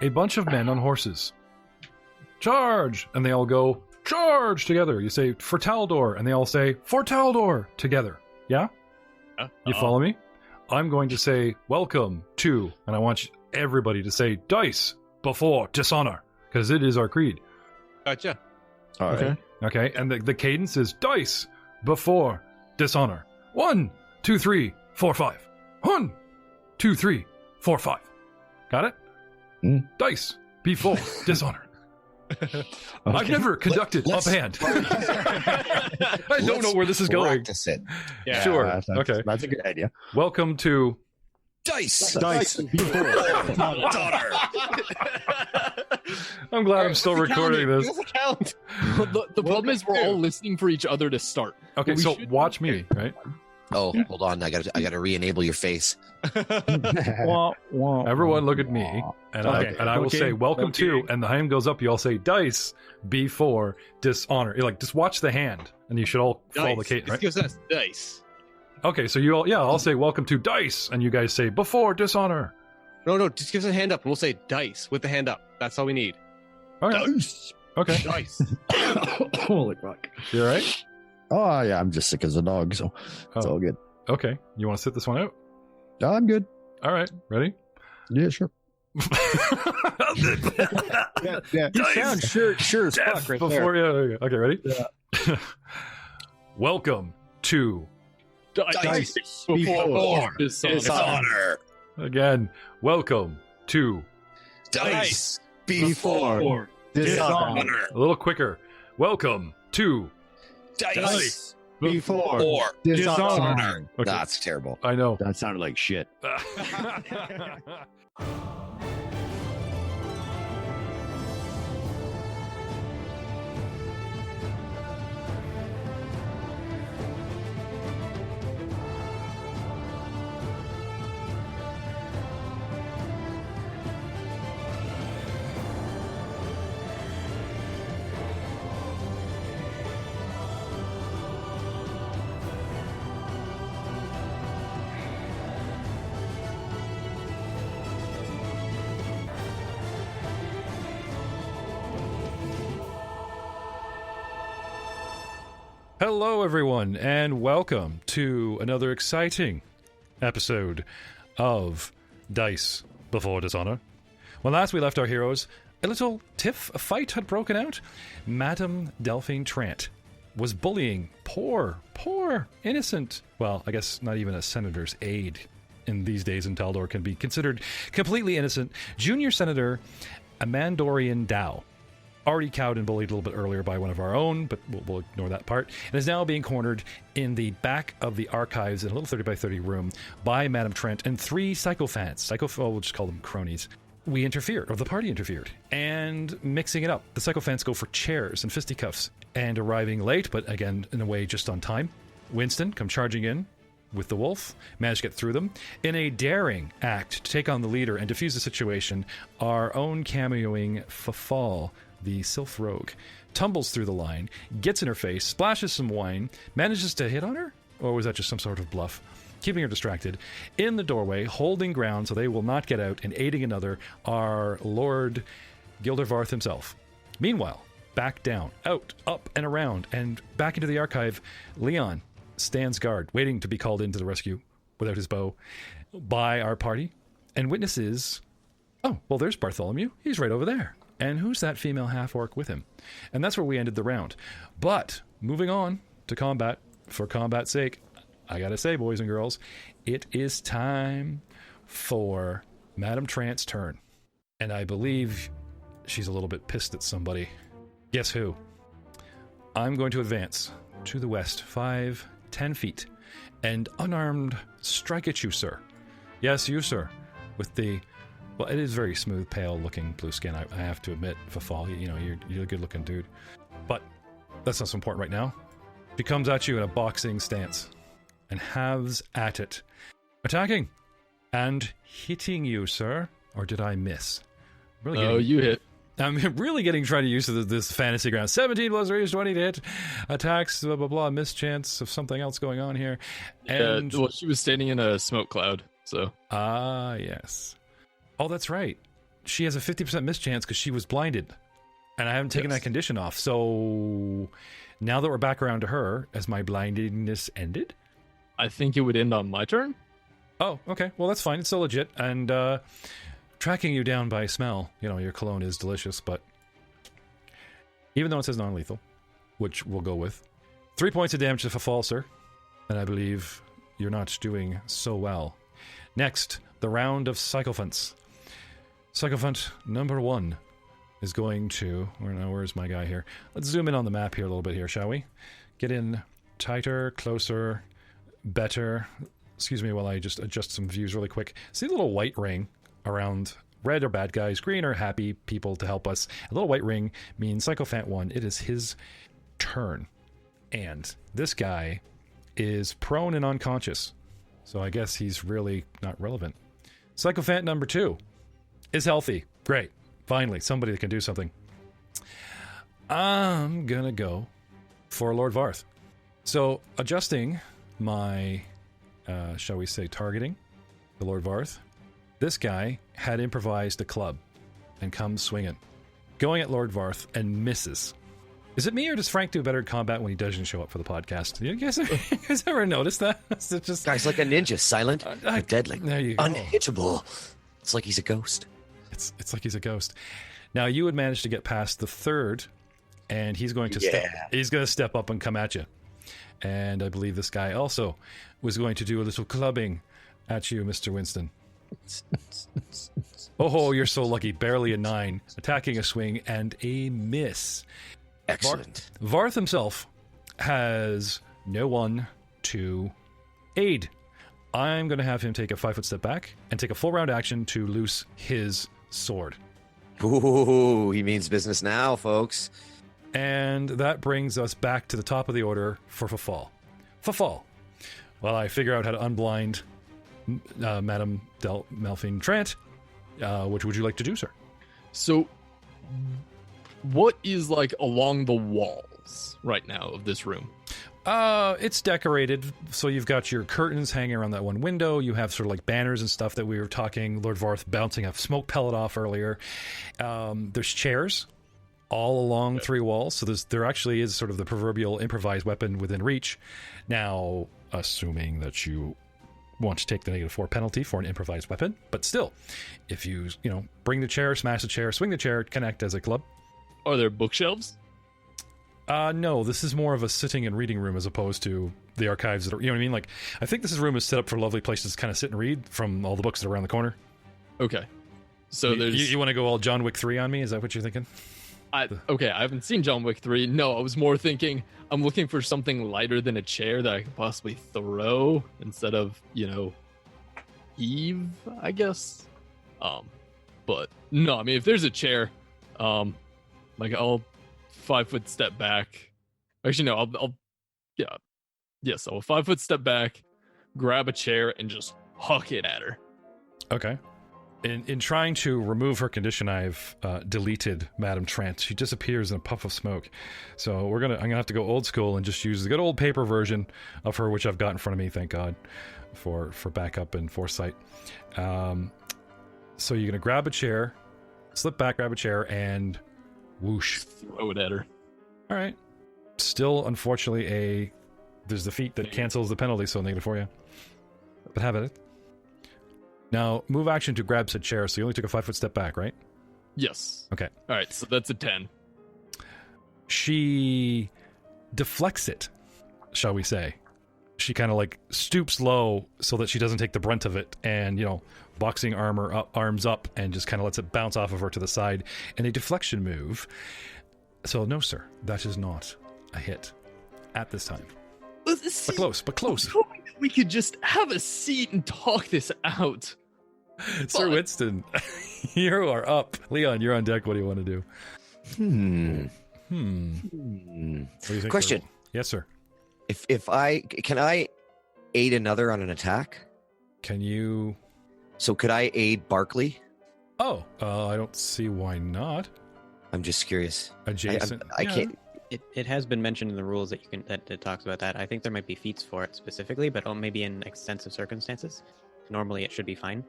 a bunch of men on horses. Charge! And they all go, charge together. You say, for Taldor, and they all say, for Taldor together. Yeah? You follow me? I'm going to say, welcome to, and I want everybody to say, dice before dishonor, because it is our creed. Gotcha. All right. Okay, and the cadence is dice before dishonor. 1, 2, 3, 4, 5. 1, 2, 3, 4, 5. Got it? Dice before dishonor. Okay. I've never conducted uphand. I don't know where this is going. Practice it. Yeah. Sure. Okay. That's a good idea. Welcome to Dice. before Daughter. I'm glad I'm still recording this. Count. the problem is we're all listening for each other to start. Okay, so watch me, right? Oh, hold on. I gotta re-enable your face. Everyone look at me, and I will say, welcome to, and the hand goes up, you all say, dice before dishonor. You're like, just watch the hand, and you should all follow the cadence, right? This gives us dice. Okay, so you all, I'll say, welcome to dice, and you guys say, before dishonor. No, just give us a hand up, and we'll say dice with the hand up. That's all we need. Okay. Dice. Okay. Dice. Holy fuck. You all right? Oh, yeah, I'm just sick as a dog, so it's all good. Okay. You want to sit this one out? I'm good. All right. Ready? Yeah, sure. Yeah. You sound sure as fuck right before, there. Yeah, okay, ready? Yeah. Welcome to Dice before dishonor. again. Welcome to Dice Before dishonor. a little quicker. Welcome to Dice Before dishonor. Okay. That's terrible. I know. That sounded like shit. Hello, everyone, and welcome to another exciting episode of Dice Before Dishonor. When last we left our heroes, a little tiff, a fight had broken out. Madame Delphine Trant was bullying poor, innocent, well, I guess not even a senator's aide in these days in Taldor can be considered completely innocent, Junior Senator Amandorian Dow. Already cowed and bullied a little bit earlier by one of our own, but we'll ignore that part, and is now being cornered in the back of the archives in a little 30 by 30 room by Madame Trent and 3 psychophants. We'll just call them cronies. The party interfered, and mixing it up. The psychophants go for chairs and fisticuffs, and arriving late, but again, in a way, just on time. Winston come charging in with the wolf, managed to get through them. In a daring act to take on the leader and defuse the situation, our own cameoing Fafal, the Sylph Rogue, tumbles through the line, gets in her face, splashes some wine, manages to hit on her? Or was that just some sort of bluff? Keeping her distracted. In the doorway, holding ground so they will not get out, and aiding another, our Lord Gildervarth himself. Meanwhile, back down, out, up, and around, and back into the archive, Leon stands guard, waiting to be called into the rescue without his bow by our party, and witnesses... Oh, well, there's Bartholomew. He's right over there. And who's that female half-orc with him? And that's where we ended the round. But, moving on to combat, for combat's sake, I gotta say, boys and girls, it is time for Madame Trant's turn. And I believe she's a little bit pissed at somebody. Guess who? I'm going to advance to the west 5-10 feet and unarmed strike at you, sir. Yes, you, sir. With the... Well, it is very smooth, pale-looking blue skin, I have to admit, Fafal. You're a good-looking dude. But that's not so important right now. She comes at you in a boxing stance and halves at it. Attacking and hitting you, sir. Or did I miss? You hit. I'm really trying to use this fantasy ground. 17 plus range, 20 to hit. Attacks, blah, blah, blah. Mischance of something else going on here. And Well, she was standing in a smoke cloud, so... Ah, yes. Oh, that's right. she has a 50% mischance because she was blinded. And I haven't taken that condition off. So now that we're back around to her, has my blindedness ended? I think it would end on my turn. Oh, okay. Well, that's fine. It's still legit. And tracking you down by smell, your cologne is delicious, but even though it says non-lethal, which we'll go with, 3 points of damage to fall, sir. And I believe you're not doing so well. Next, the round of Sycophants. Sycophant number 1 is going to... Where's my guy here? Let's zoom in on the map here a little bit here, shall we? Get in tighter, closer, better. Excuse me while I just adjust some views really quick. See the little white ring around... Red are bad guys, green are happy people to help us. A little white ring means Sycophant 1. It is his turn. And this guy is prone and unconscious. So I guess he's really not relevant. Sycophant number 2 is healthy. Great. Finally, somebody that can do something. I'm gonna go for Lord Varth. So adjusting my, shall we say, targeting the Lord Varth. This guy had improvised a club and comes swinging. Going at Lord Varth and misses. Is it me or does Frank do better at combat when he doesn't show up for the podcast? You guys ever notice that? Is it just... Guy's like a ninja, silent, but deadly, there you go. unhittable. It's like he's a ghost. It's like he's a ghost. Now you would manage to get past the third, and he's going to step up and come at you. And I believe this guy also was going to do a little clubbing at you, Mr. Winston. Oh, you're so lucky. Barely a 9. Attacking a swing and a miss. Excellent. Varth himself has no one to aid. I'm going to have him take a 5-foot step back and take a full round action to loose his sword. Ooh, he means business now, folks. And that brings us back to the top of the order for Fafal. Fafal. Well, I figure out how to unblind Madame Melfine Trant. Which would you like to do, sir? So, what is like along the walls right now of this room? It's decorated, so you've got your curtains hanging around that one window. You have sort of like banners and stuff that we were talking Lord Varth bouncing a smoke pellet off earlier. There's chairs all along 3 walls, so there actually is sort of the proverbial improvised weapon within reach. Now, assuming that you want to take the -4 penalty for an improvised weapon, but still, if you bring the chair, smash the chair, swing the chair, connect as a club. Are there bookshelves? No, this is more of a sitting and reading room as opposed to the archives that are, you know what I mean? Like, I think this room is set up for lovely places to kind of sit and read from all the books that are around the corner. Okay. So there's... You want to go all John Wick 3 on me? Is that what you're thinking? Okay, I haven't seen John Wick 3. No, I was more thinking I'm looking for something lighter than a chair that I could possibly throw instead of, heave, I guess. But no, I mean, if there's a chair, I'll 5-foot step back. Actually, no, I'll 5-foot step back, grab a chair, and just huck it at her. Okay. In trying to remove her condition, I've deleted Madame Trant. She disappears in a puff of smoke. So I'm gonna have to go old school and just use the good old paper version of her, which I've got in front of me, thank God, for backup and foresight. So you're gonna grab a chair, slip back, grab a chair, and whoosh. Throw it at her. All right. Still, unfortunately, there's the feat that cancels the penalty, so -4, yeah. But have at it. Now, move action to grab said chair, so you only took a 5-foot step back, right? Yes. Okay. All right, so that's a 10. She deflects it, shall we say. She kind of like stoops low so that she doesn't take the brunt of it, and, boxing arms up, and just kind of lets it bounce off of her to the side in a deflection move. So, no, sir, that is not a hit at this time. See, but close. I was hoping that we could just have a seat and talk this out. Sir Winston, you are up. Leon, you're on deck. What do you want to do? What do you think? Question. Yes, sir. Can I aid another on an attack? Can you? So could I aid Barkley? Oh, I don't see why not. I'm just curious. Adjacent. I can't. It has been mentioned in the rules that that talks about that. I think there might be feats for it specifically, but maybe in extensive circumstances. Normally, it should be fine.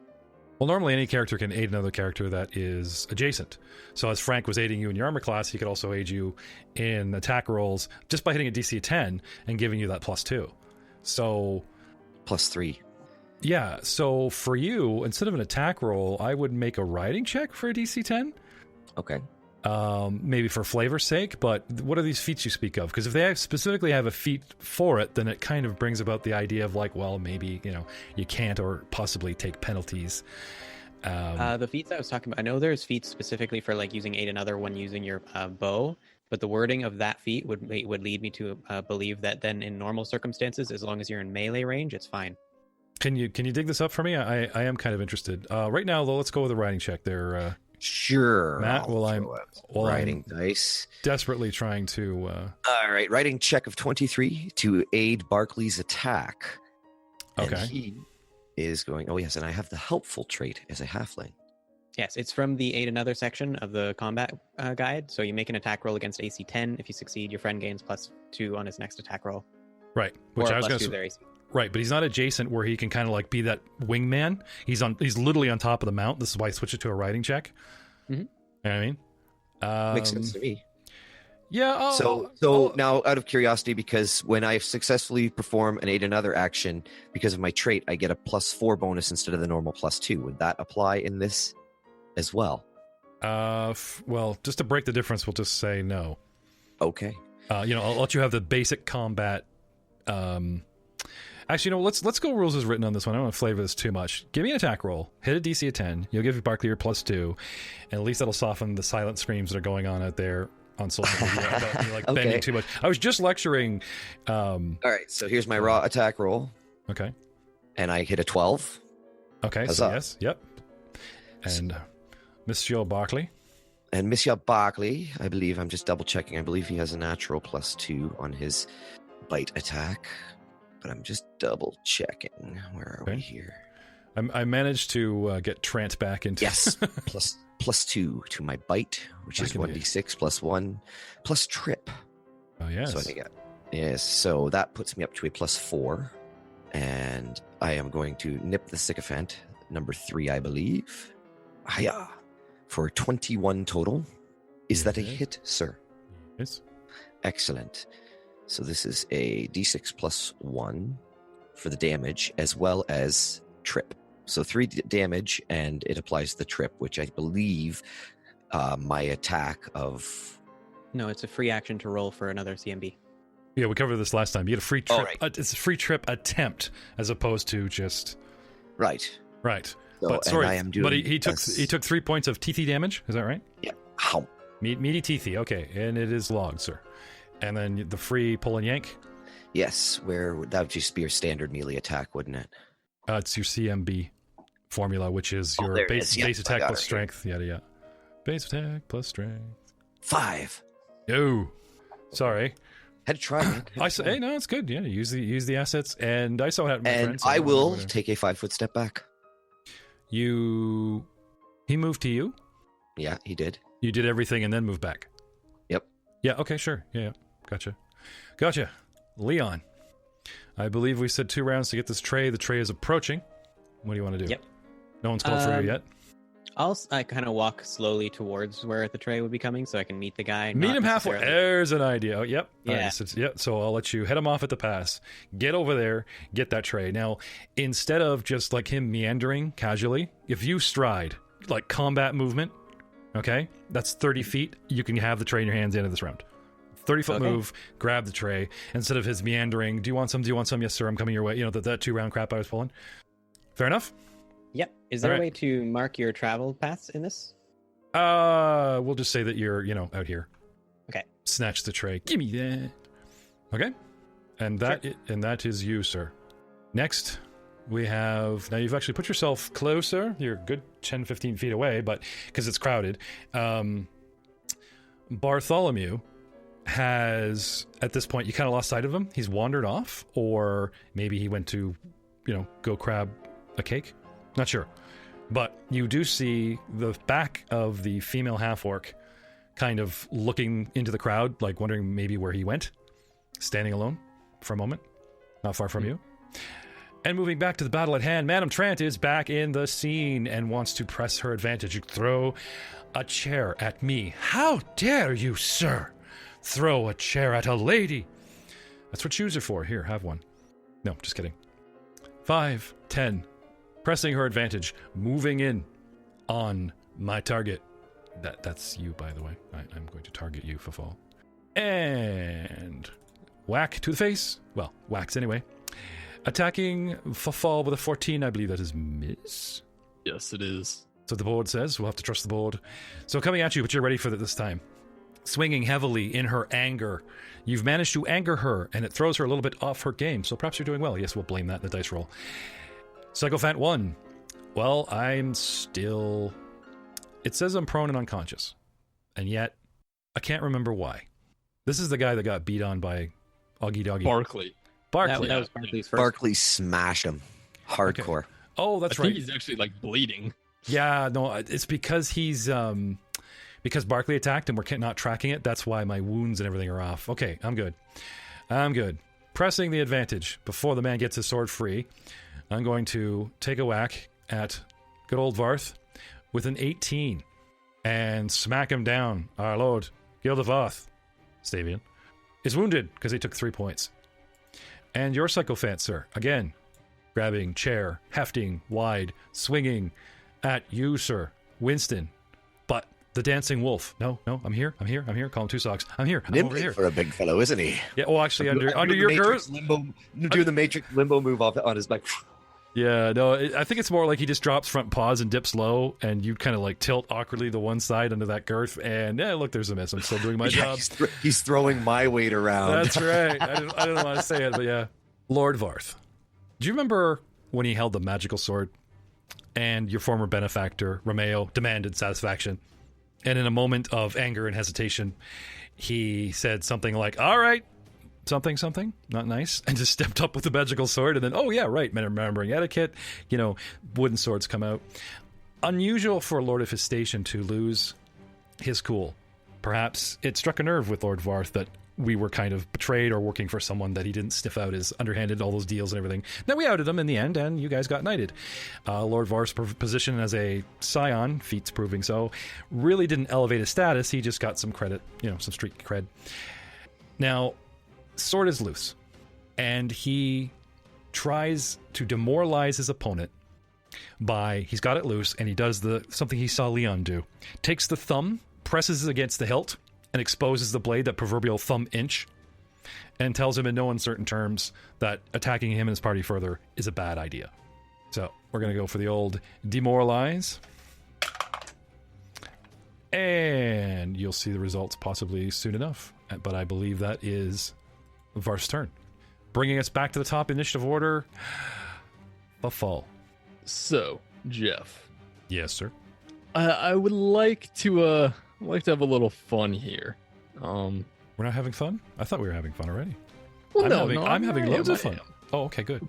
Well, normally any character can aid another character that is adjacent. So as Frank was aiding you in your armor class, he could also aid you in attack rolls just by hitting a DC 10 and giving you that +2. So... +3. Yeah, so for you, instead of an attack roll, I would make a riding check for a DC 10. Okay. Maybe for flavor's sake, but what are these feats you speak of? Because if they specifically have a feat for it, then it kind of brings about the idea of like, well, maybe, you can't or possibly take penalties. The feats I was talking about, I know there's feats specifically for like using aid another when using your bow, but the wording of that feat would lead me to believe that then in normal circumstances, as long as you're in melee range, it's fine. Can you dig this up for me? I am kind of interested. Right now, though, let's go with a riding check there. Sure. Matt, I'm riding dice. Desperately trying to... All right, riding check of 23 to aid Barkley's attack. Okay. And he is going... Oh, yes, and I have the helpful trait as a halfling. Yes, it's from the aid another section of the combat guide. So you make an attack roll against AC 10. If you succeed, your friend gains +2 on his next attack roll. Right. Which or I was going to AC. Right, but he's not adjacent where he can kind of like be that wingman. He's literally on top of the mount. This is why I switched it to a riding check. Mm-hmm. You know what I mean? Makes sense to me. Yeah. So now, out of curiosity, because when I successfully perform an aid another action, because of my trait, I get a +4 bonus instead of the normal +2. Would that apply in this as well? Well, just to break the difference, we'll just say no. Okay. I'll let you have the basic combat. Actually, let's go rules as written on this one. I don't want to flavor this too much. Give me an attack roll. Hit a DC of 10. You'll give Barkley your +2, and at least that'll soften the silent screams that are going on out there on social media about me Okay. bending too much. I was just lecturing. All right, so here's my raw attack roll. Okay. And I hit a 12. Okay. Huzzah. So yes. Yep. And Monsieur Barkley. And Monsieur Barkley, I believe, I'm just double checking. I believe he has a natural +2 on his bite attack. But I'm just double checking. Where are we here? I managed to get Trant back into... Yes, +2 to my bite, which is 1d6 +1 plus trip. Oh, yes. So I think yes, so that puts me up to a +4. And I am going to nip the sycophant, number 3, I believe. Hiya! For 21 total. Is that a hit, sir? Yes. Excellent. So this is a d6 +1 for the damage, as well as trip. So 3 damage, and it applies the trip, which I believe my attack of... No, it's a free action to roll for another CMB. Yeah, we covered this last time. You get a free trip. Oh, right. It's a free trip attempt, as opposed to just... Right. Right. So, but sorry, I am doing but he took 3 points of teethy damage. Is that right? Yeah. How? Meaty teethy. Okay, and it is logged, sir. And then the free pull and yank? Yes, that would just be your standard melee attack, wouldn't it? It's your CMB formula, which is your there it base is. Yep, attack I got plus it. strength. Yada. Base attack plus strength. 5. Oh, sorry. Had to try, man. Hey, no, it's good. Yeah, use the assets. And I saw that. And I will take a 5-foot step back. He moved to you? Yeah, he did. You did everything and then moved back? Yep. Yeah, okay, sure. Yeah. Gotcha. Leon, I believe we said 2 rounds to get this tray. The tray is approaching. What do you want to do? Yep. No one's called for you yet? I kind of walk slowly towards where the tray would be coming so I can meet the guy. Meet not him halfway. necessarily- There's an idea. Oh, yep. Yeah. All right, yep. So I'll let you head him off at the pass. Get over there. Get that tray. Now, instead of just like him meandering casually, if you stride, like combat movement, okay, that's 30 feet. You can have the tray in your hands at the end of this round. 30-foot Okay. move, grab the tray, instead of his meandering. Do you want some? Yes, sir. I'm coming your way. You know, that 2-round crap I was pulling. Fair enough? Yep. Is there All a right. way to mark your travel paths in this? We'll just say that you're, out here. Okay. Snatch the tray. Give me that. Okay. And that is you, sir. Next, we have... Now, you've actually put yourself closer. You're a good 10, 15 feet away, but because it's crowded. Bartholomew has, at this point, you kind of lost sight of him. He's wandered off, or maybe he went to, go grab a cake. Not sure. But you do see the back of the female half-orc kind of looking into the crowd, like wondering maybe where he went, standing alone for a moment, not far from you. And moving back to the battle at hand, Madame Trant is back in the scene and wants to press her advantage. You throw a chair at me. How dare you, sir, throw a chair at a lady? That's what shoes are for. Here, have one. No, just kidding. 5, 10. Pressing her advantage. Moving in on my target. That's you, by the way. I'm going to target you, Fafal. And whack to the face. Well, whacks anyway. Attacking Fafal with a 14, I believe that is miss. Yes, it is. So the board says. We'll have to trust the board. So coming at you, but you're ready for it this time. Swinging heavily in her anger. You've managed to anger her, and it throws her a little bit off her game, so perhaps you're doing well. Yes, we'll blame that in the dice roll. Psychophant 1. Well, I'm still... It says I'm prone and unconscious, and yet I can't remember why. This is the guy that got beat on by Augie Doggy. Barkley. That was Barkley's first. Barkley smashed him. Hardcore. Okay. Oh, that's I right. think he's actually like bleeding. Yeah, no, it's because he's... Because Barkley attacked and we're not tracking it, that's why my wounds and everything are off. Okay, I'm good. I'm good. Pressing the advantage before the man gets his sword free. I'm going to take a whack at good old Varth with an 18 and smack him down. Our Lord, Guild of Varth, Stavian, is wounded because he took 3 points. And your Psychophant, sir, again, grabbing chair, hefting, wide, swinging at you, sir, Winston. But the dancing wolf. No, I'm here. Call him Two Socks. I'm here. I'm over here. For a big fellow, isn't he? Yeah, well, actually, under your girth. Do the Matrix limbo move off on his back. Yeah, no, I think it's more like he just drops front paws and dips low, and you kind of like tilt awkwardly to one side under that girth, and yeah, look, there's a miss. I'm still doing my job. He's throwing my weight around. That's right. I didn't want to say it, but yeah. Lord Varth. Do you remember when he held the magical sword, and your former benefactor, Romeo, demanded satisfaction? And in a moment of anger and hesitation, he said something like, all right, something, not nice, and just stepped up with the magical sword, and then, oh yeah, right, remembering etiquette, wooden swords come out. Unusual for a lord of his station to lose his cool. Perhaps it struck a nerve with Lord Varth that we were kind of betrayed or working for someone that he didn't sniff out as underhanded, all those deals and everything. Then we outed him in the end, and you guys got knighted. Lord Varth's position as a scion, feats proving so, really didn't elevate his status. He just got some credit, some street cred. Now, sword is loose, and he tries to demoralize his opponent by, he's got it loose, and he does something he saw Leon do. Takes the thumb, presses it against the hilt, and exposes the blade, that proverbial thumb inch, and tells him in no uncertain terms that attacking him and his party further is a bad idea. So we're going to go for the old demoralize. And you'll see the results possibly soon enough. But I believe that is Varth's turn. Bringing us back to the top initiative order, Befall. So, Jeff. Yes, sir. I would like to have a little fun here. We're not having fun? I thought we were having fun already. Well, I'm having loads of fun. Oh, okay, good.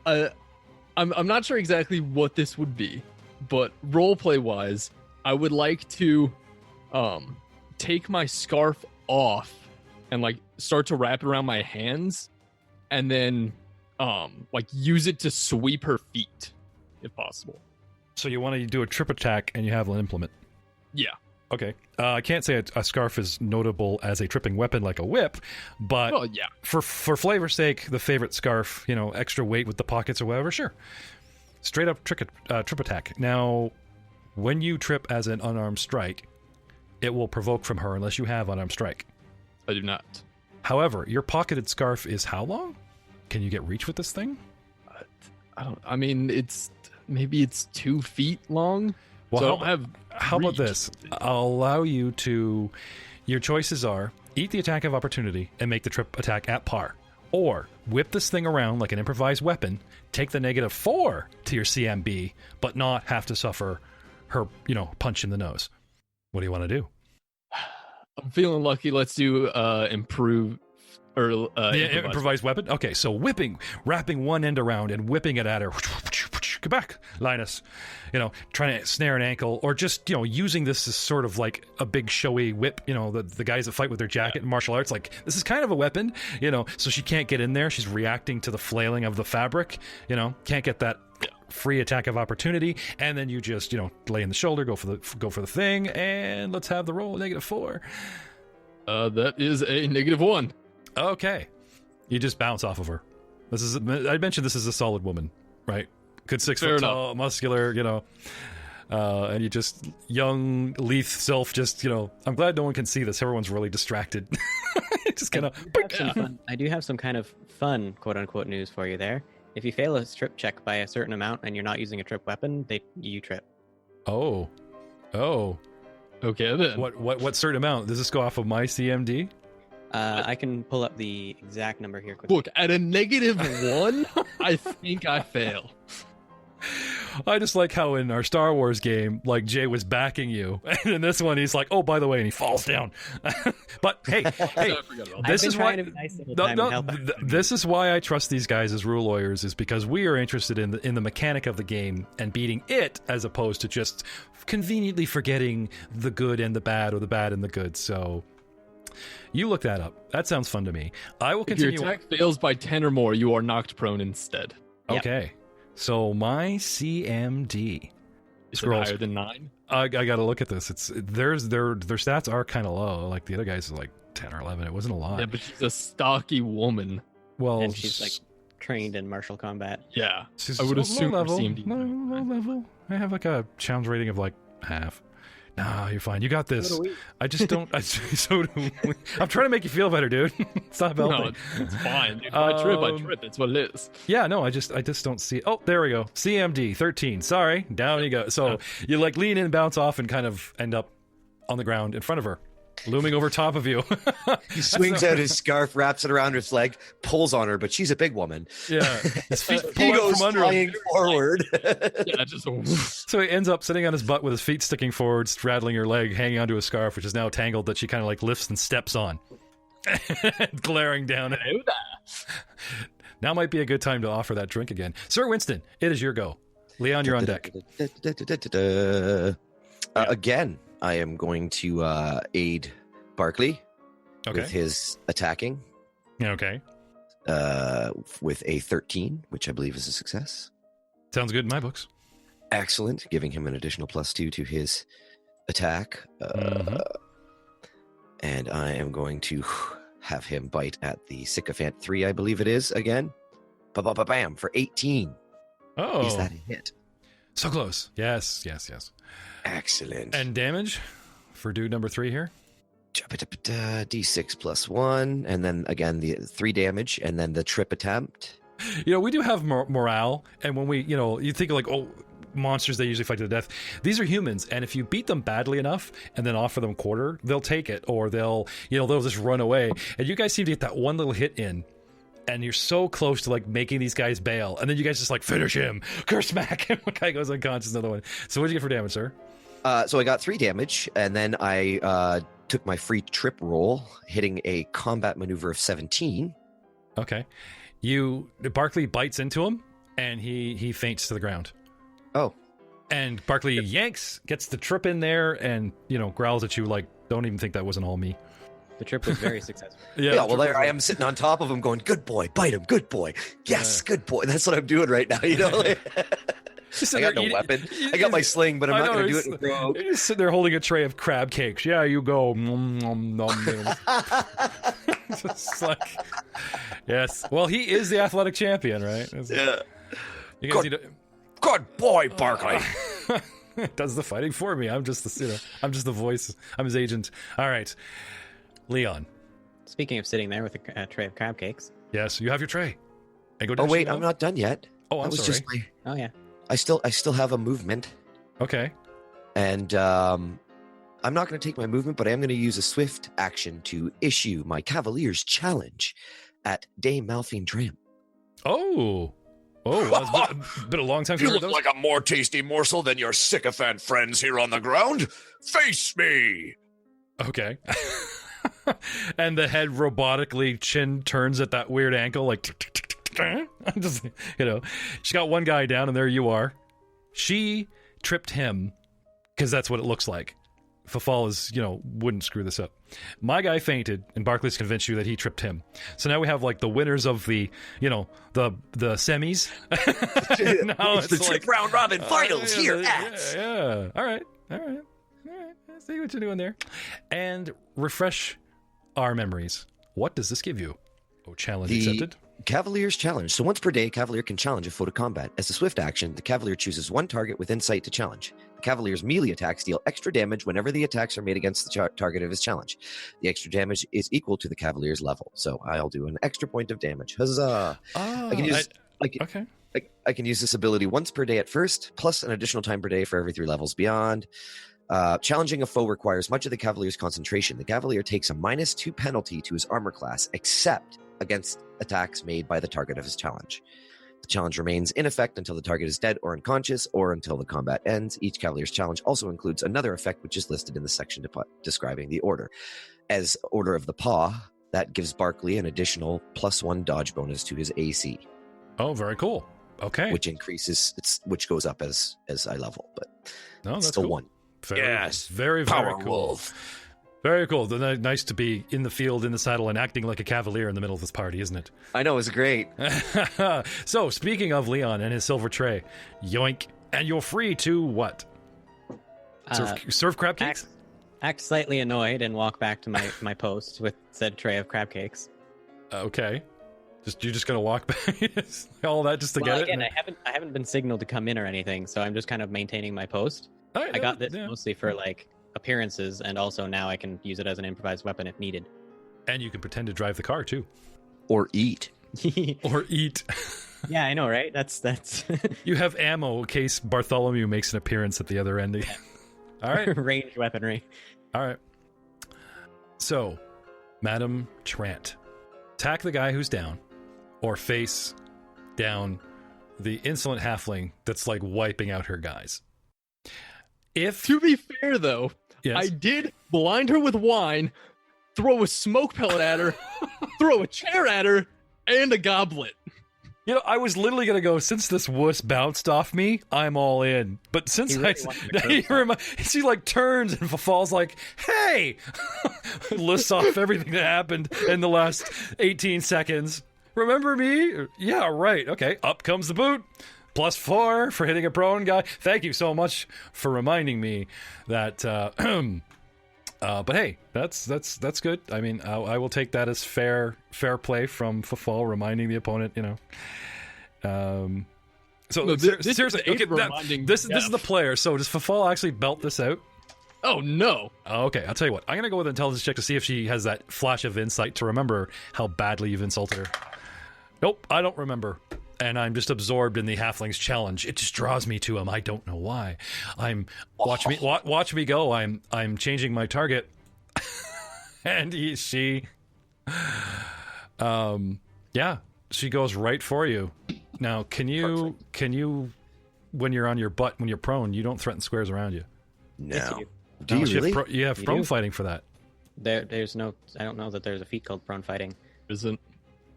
But I'm not sure exactly what this would be, but roleplay wise, I would like to take my scarf off and like start to wrap it around my hands, and then like use it to sweep her feet, if possible. So you want to do a trip attack and you have an implement? Yeah. Okay. I can't say a scarf is notable as a tripping weapon like a whip, but yeah. For flavor's sake, the favorite scarf, extra weight with the pockets or whatever, sure. Straight up trip attack. Now, when you trip as an unarmed strike, it will provoke from her unless you have unarmed strike. I do not. However, your pocketed scarf is how long? Can you get reach with this thing? Maybe it's 2 feet long. Well, so how about this? I'll allow you to... Your choices are eat the attack of opportunity and make the trip attack at par. Or whip this thing around like an improvised weapon, take the -4 to your CMB, but not have to suffer her, punch in the nose. What do you want to do? I'm feeling lucky. Let's do improve... Or improvised weapon? Okay, so wrapping one end around and whipping it at her. Get back, Linus. Trying to snare an ankle, or just, using this as sort of like a big showy whip. The guys that fight with their jacket in martial arts, like, this is kind of a weapon, so she can't get in there. She's reacting to the flailing of the fabric, can't get that free attack of opportunity, and then you just, lay in the shoulder, go for the thing, and let's have the roll. -4. That is a -1. Okay. You just bounce off of her. I mentioned this is a solid woman, right? Good 6 foot tall, muscular, and you just, young, lithe self, just, I'm glad no one can see this. Everyone's really distracted. Just kind of. I do have some kind of fun, quote unquote, news for you there. If you fail a trip check by a certain amount and you're not using a trip weapon, you trip. Oh. Okay then. What certain amount? Does this go off of my CMD? I can pull up the exact number here quickly. Look, at a -1, I think I fail. I just like how in our Star Wars game, like, Jay was backing you, and in this one he's like, oh, by the way, and he falls down. But hey, this is why. This is why I trust these guys as rule lawyers, is because we are interested in the mechanic of the game and beating it, as opposed to just conveniently forgetting the good and the bad, or the bad and the good. So you look that up. That sounds fun to me. I will continue. If your attack fails by 10 or more, you are knocked prone instead. Okay. Yep. So my CMD is higher than 9. I got to look at this. Their stats are kind of low. Like, the other guys is like 10 or 11. It wasn't a lot. Yeah, but she's a stocky woman. Well, and she's like trained in martial combat. Yeah, I would assume low level. CMD. Low level. I have like a challenge rating of like half. Nah, you're fine. You got this. So do we. I just don't. So do we. I'm trying to make you feel better, dude. Stop helping. No, it's fine. Dude, I trip. That's what it is. Yeah, no, I just don't see. Oh, there we go. CMD 13. Sorry, down you go. So you like lean in, bounce off, and kind of end up on the ground in front of her, looming over top of you. He swings out his scarf, wraps it around his leg, pulls on her, but she's a big woman. Yeah, his feet he goes flying forward. Yeah, So he ends up sitting on his butt with his feet sticking forward, straddling her leg, hanging onto a scarf, which is now tangled, that she kind of like lifts and steps on, glaring down at him. Now might be a good time to offer that drink again. Sir Winston, it is your go. Leon, you're on deck. Again, I am going to aid Barkley with his attacking. Okay. With a 13, which I believe is a success. Sounds good in my books. Excellent. Giving him an additional +2 to his attack. And I am going to have him bite at the Sycophant 3, I believe it is, again. Bam, for 18. Oh. Is that a hit? So close. Yes. Excellent. And damage for dude number 3 here? D6 +1, and then again the 3 damage, and then the trip attempt. We do have morale, and when we, you think like, oh, monsters, they usually fight to the death. These are humans, and if you beat them badly enough and then offer them quarter, they'll take it, or they'll just run away. And you guys seem to get that one little hit in, and you're so close to like making these guys bail, and then you guys just like finish him, curse smack, and Makai goes unconscious. Another one. So what did you get for damage, sir? So I got 3 damage, and then I took my free trip roll, hitting a combat maneuver of 17. Okay. Barkley bites into him, and he faints to the ground. Oh. And Barkley yanks, gets the trip in there, and, growls at you like, don't even think that wasn't all me. The trip was very successful. Yeah, well, there I am sitting on top of him going, good boy, bite him, good boy. Yes, good boy. That's what I'm doing right now, I got no weapon. I got my sling, but I'm not going to do it in rogue. You're just sitting there holding a tray of crab cakes. Yeah, you go. Just like, yes. Well, he is the athletic champion, right? Yeah. You guys need to... Good boy, Barkley. Does the fighting for me. I'm just the voice. I'm his agent. All right, Leon. Speaking of sitting there with a tray of crab cakes. Yes, you have your tray. And go oh wait, I'm not done yet. Oh, I'm sorry. Oh yeah. I still have a movement. Okay. And I'm not going to take my movement, but I am going to use a swift action to issue my Cavaliers challenge at Dame Malphine Trim. Oh, it's been a long time. You look like a more tasty morsel than your sycophant friends here on the ground. Face me. Okay. And the head robotically chin turns at that weird ankle, like, Just, she got one guy down, and there you are. She tripped him because that's what it looks like. Fafal is, wouldn't screw this up. My guy fainted, and Barclay's convinced you that he tripped him. So now we have like the winners of the, the semis. Now it's the trip round robin finals here at. Yeah. All right. I see what you're doing there. And refresh our memories. What does this give you? Oh, challenge accepted. Cavaliers challenge. So once per day, Cavalier can challenge a foe to combat. As a swift action, the Cavalier chooses one target within sight to challenge. The Cavalier's melee attacks deal extra damage whenever the attacks are made against the target of his challenge. The extra damage is equal to the Cavalier's level. So I'll do an extra point of damage. Huzzah! I can use this ability once per day at first, plus an additional time per day for every 3 levels beyond. Challenging a foe requires much of the Cavalier's concentration. The Cavalier takes a -2 penalty to his armor class, except against attacks made by the target of his challenge. The challenge remains in effect until the target is dead or unconscious, or until the combat ends. Each Cavalier's challenge also includes another effect which is listed in the section describing the order. As Order of the Paw, that gives Barclay an additional +1 dodge bonus to his AC. Oh, very cool. Okay. Which increases, which goes up as I level, but that's still cool. 1. Yes. Very, very cool. Wolf. Very cool. Nice to be in the field, in the saddle, and acting like a cavalier in the middle of this party, isn't it? I know, it's great. So, speaking of Leon and his silver tray, yoink, and you're free to what? Serve crab cakes? Act slightly annoyed and walk back to my post with said tray of crab cakes. Okay. You're just gonna walk back all that just to get again, it? I haven't been signaled to come in or anything, so I'm just kind of maintaining my post. Right, I got this mostly for appearances, and also now I can use it as an improvised weapon if needed. And you can pretend to drive the car too, or eat. Or eat. Yeah, I know, right? That's. You have ammo in case Bartholomew makes an appearance at the other end. All right, ranged weaponry. All right. So, Madam Trant, attack the guy who's down, or face down the insolent halfling that's wiping out her guys. To be fair, though, yes. I did blind her with wine, throw a smoke pellet at her, throw a chair at her, and a goblet. I was literally going to go, since this wuss bounced off me, I'm all in. But since she turns and falls hey! Lists off everything that happened in the last 18 seconds. Remember me? Yeah, right. Okay, up comes the boot. +4 for hitting a prone guy. Thank you so much for reminding me that. But hey, that's good. I mean, I will take that as fair play from Fafal reminding the opponent. Seriously, okay, this is the player. So does Fafal actually belt this out? Oh no. Okay, I'll tell you what. I'm gonna go with an intelligence check to see if she has that flash of insight to remember how badly you've insulted her. Nope, I don't remember. And I'm just absorbed in the halfling's challenge. It just draws me to him. I don't know why. Watch me go. I'm changing my target, and she goes right for you. Now, can you when you're on your butt, when you're prone, you don't threaten squares around you? No. Yes, you do. Do you really? You have prone fighting for that. There's no. I don't know that there's a feat called prone fighting. Isn't.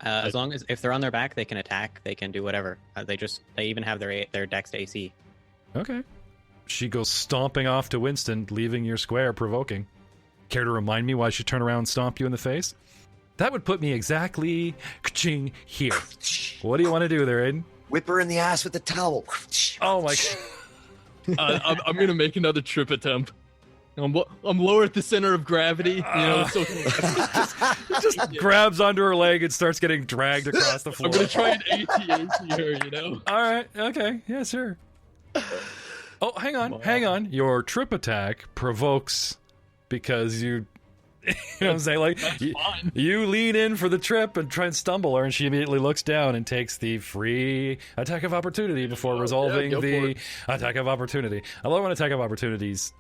As long as if they're on their back, they can attack. They can do whatever. They even have their dex AC. Okay. She goes stomping off to Winston, leaving your square provoking. Care to remind me why she turned around and stomped you in the face? That would put me exactly here. What do you want to do there, Aiden? Whip her in the ass with the towel. Oh my God. I'm gonna make another trip attempt. I'm lower at the center of gravity, so just grabs onto her leg and starts getting dragged across the floor. I'm gonna try an AT her, All right, okay, yeah, sure. Oh, hang on. Your trip attack provokes because you know what I'm saying? You lean in for the trip and try and stumble her, and she immediately looks down and takes the free attack of opportunity before resolving the attack of opportunity. I love when attack of opportunities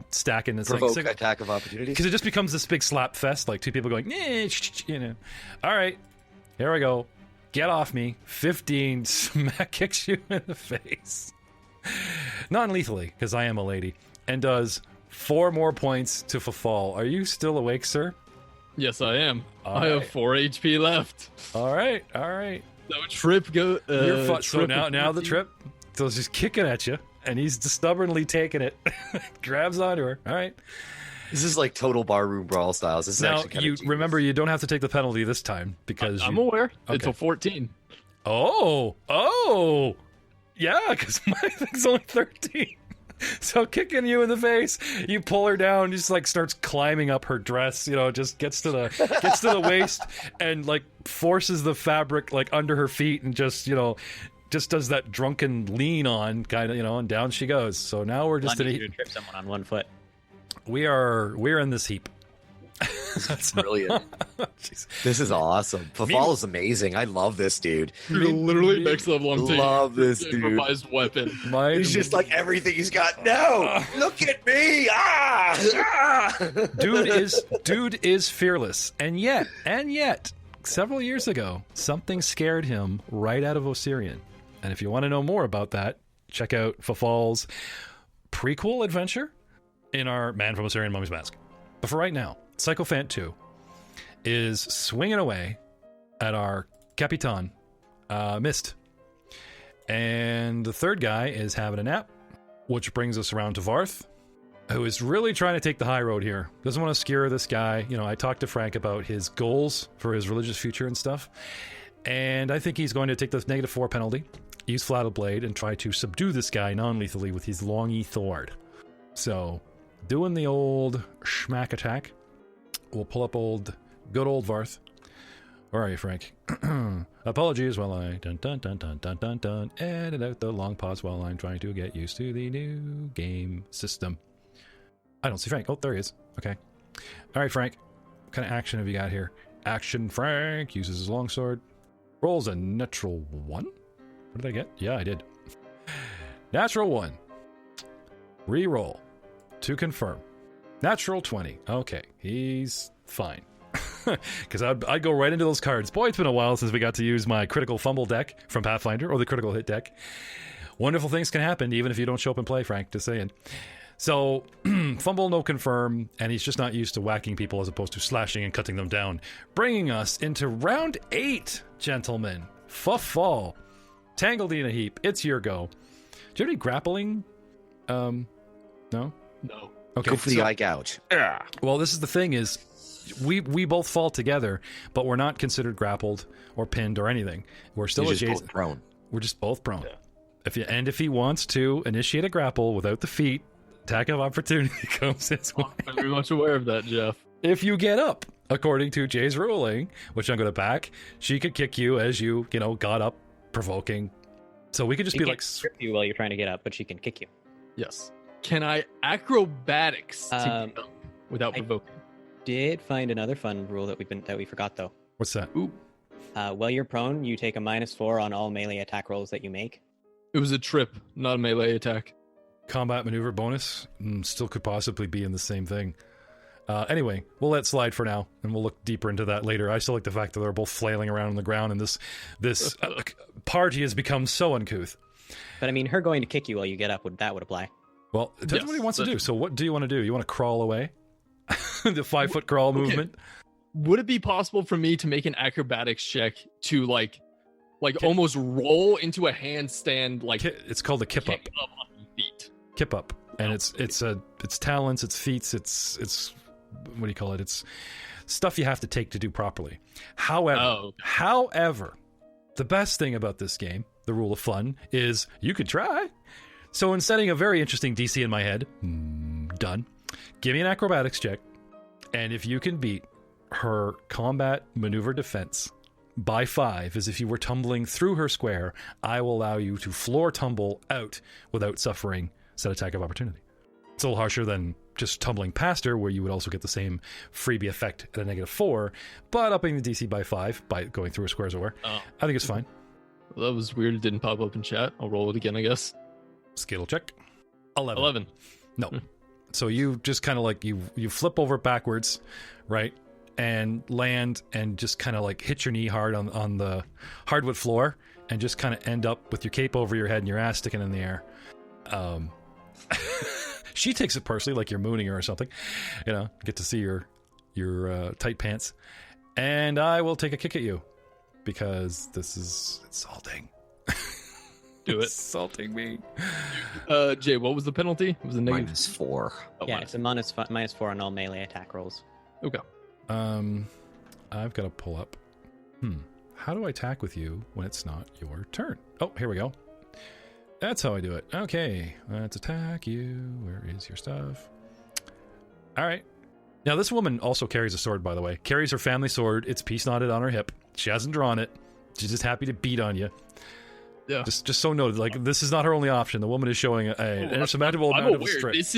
stack in this provoke attack of opportunities because it just becomes this big slap fest, two people going, All right, here we go. Get off me. 15 smack kicks you in the face, non-lethally because I am a lady, and does 4 more points to Fafal. Are you still awake, sir? Yes, I am. I have 4 HP left. All right. So trip go. So now the trip. So he's kicking at you, and he's stubbornly taking it. Grabs onto her. All right. This is like total barroom brawl styles. This is Now, actually kind you of remember you don't have to take the penalty this time because I'm aware. Okay. It's a 14. Oh, yeah, because my thing's only 13. So kicking you in the face, you pull her down, just like starts climbing up her dress, just gets to the waist and like forces the fabric like under her feet and just does that drunken lean on kind of, and down she goes. So now we're just to trip someone on one foot. We're in this heap. That's brilliant. This is awesome. Befall is amazing. I love this dude. Literally next level. I'm taking love this dude. Improvised weapon. He's just like everything he's got. No, look at me. Dude is fearless, and yet, several years ago, something scared him right out of Osirian. And if you want to know more about that, check out Fafal's prequel adventure in our Man from Osirian Mummy's Mask. But for right now, Psychophant 2 is swinging away at our Capitan, Mist. And the third guy is having a nap, which brings us around to Varth, who is really trying to take the high road here. Doesn't want to skewer this guy. I talked to Frank about his goals for his religious future and stuff. And I think he's going to take the -4 penalty, use Flattle Blade, and try to subdue this guy non-lethally with his Longy Thord. So, doing the old schmack attack. We'll pull up good old Varth. Where are you, Frank? Apologies while I edit out the long pause while I'm trying to get used to the new game system. I don't see Frank. Oh, there he is. Okay. All right, Frank. What kind of action have you got here? Action, Frank uses his longsword. Rolls a natural 1. What did I get? Yeah, I did. Natural 1. Reroll to confirm. Natural 20. Okay, he's fine. Because I'd go right into those cards. Boy, it's been a while since we got to use my critical fumble deck from Pathfinder, or the critical hit deck. Wonderful things can happen even if you don't show up and play, Frank, just saying. So, fumble, no confirm, and he's just not used to whacking people as opposed to slashing and cutting them down. Bringing us into round 8, gentlemen. Fall. Tangled in a heap. It's your go. Do you have any grappling? No? No. Okay, go for the eye gouge. Well, this is the thing is, we both fall together, but we're not considered grappled or pinned or anything. We're still adjacent. Prone. We're just both prone. Yeah. If he wants to initiate a grapple without the feet, attack of opportunity comes his way. I'm very much aware of that, Jeff. If you get up, according to Jay's ruling, which I'm going to back, she could kick you as you got up, provoking. So we could just be like, strip you while you're trying to get up, but she can kick you. Yes. Can I acrobatics to get up without provoking? Did find another fun rule that we forgot though. What's that? Ooh. While you're prone, you take a -4 on all melee attack rolls that you make. It was a trip, not a melee attack. Combat maneuver bonus still could possibly be in the same thing. Anyway, we'll let slide for now, and we'll look deeper into that later. I still like the fact that they're both flailing around on the ground, and this party has become so uncouth. But I mean, her going to kick you while you get up would apply. Well, it depends what he wants to do. So what do you want to do? You want to crawl away? The 5-foot crawl movement? Would it be possible for me to make an acrobatics check to like almost roll into a handstand? It's called a kip up. On your feet. Kip up, and it's talents, it's feats, it's what do you call it? It's stuff you have to take to do properly. However, the best thing about this game, the rule of fun, is you could try. So in setting a very interesting DC in my head, done. Give me an acrobatics check, and if you can beat her combat maneuver defense by 5, as if you were tumbling through her square, I will allow you to floor tumble out without suffering set attack of opportunity. It's a little harsher than just tumbling past her, where you would also get the same freebie effect at a -4, but upping the DC by 5 by going through her square, as it were. I think it's fine. Well, that was weird. It didn't pop up in chat. I'll roll it again, I guess. Skill check. 11. 11. No. So you just kind of you flip over backwards, right? And land and just kind of hit your knee hard on the hardwood floor and just kind of end up with your cape over your head and your ass sticking in the air. She takes it personally, like you're mooning her or something. Get to see your tight pants. And I will take a kick at you. because this is insulting. Do it. Insulting me. Jay, what was the penalty? It was a negative -4. Oh, Yeah, it's a -4 on all melee attack rolls. Okay. I've got to pull up. How do I attack with you when it's not your turn? Oh, here we go. That's how I do it. Okay, let's attack you. Where is your stuff? All right. Now, this woman also carries a sword, by the way. Carries her family sword. It's piece knotted on her hip. She hasn't drawn it. She's just happy to beat on you. Yeah. Just so noted, like, this is not her only option. The woman is showing an insurmountable I'm amount of aware. strength.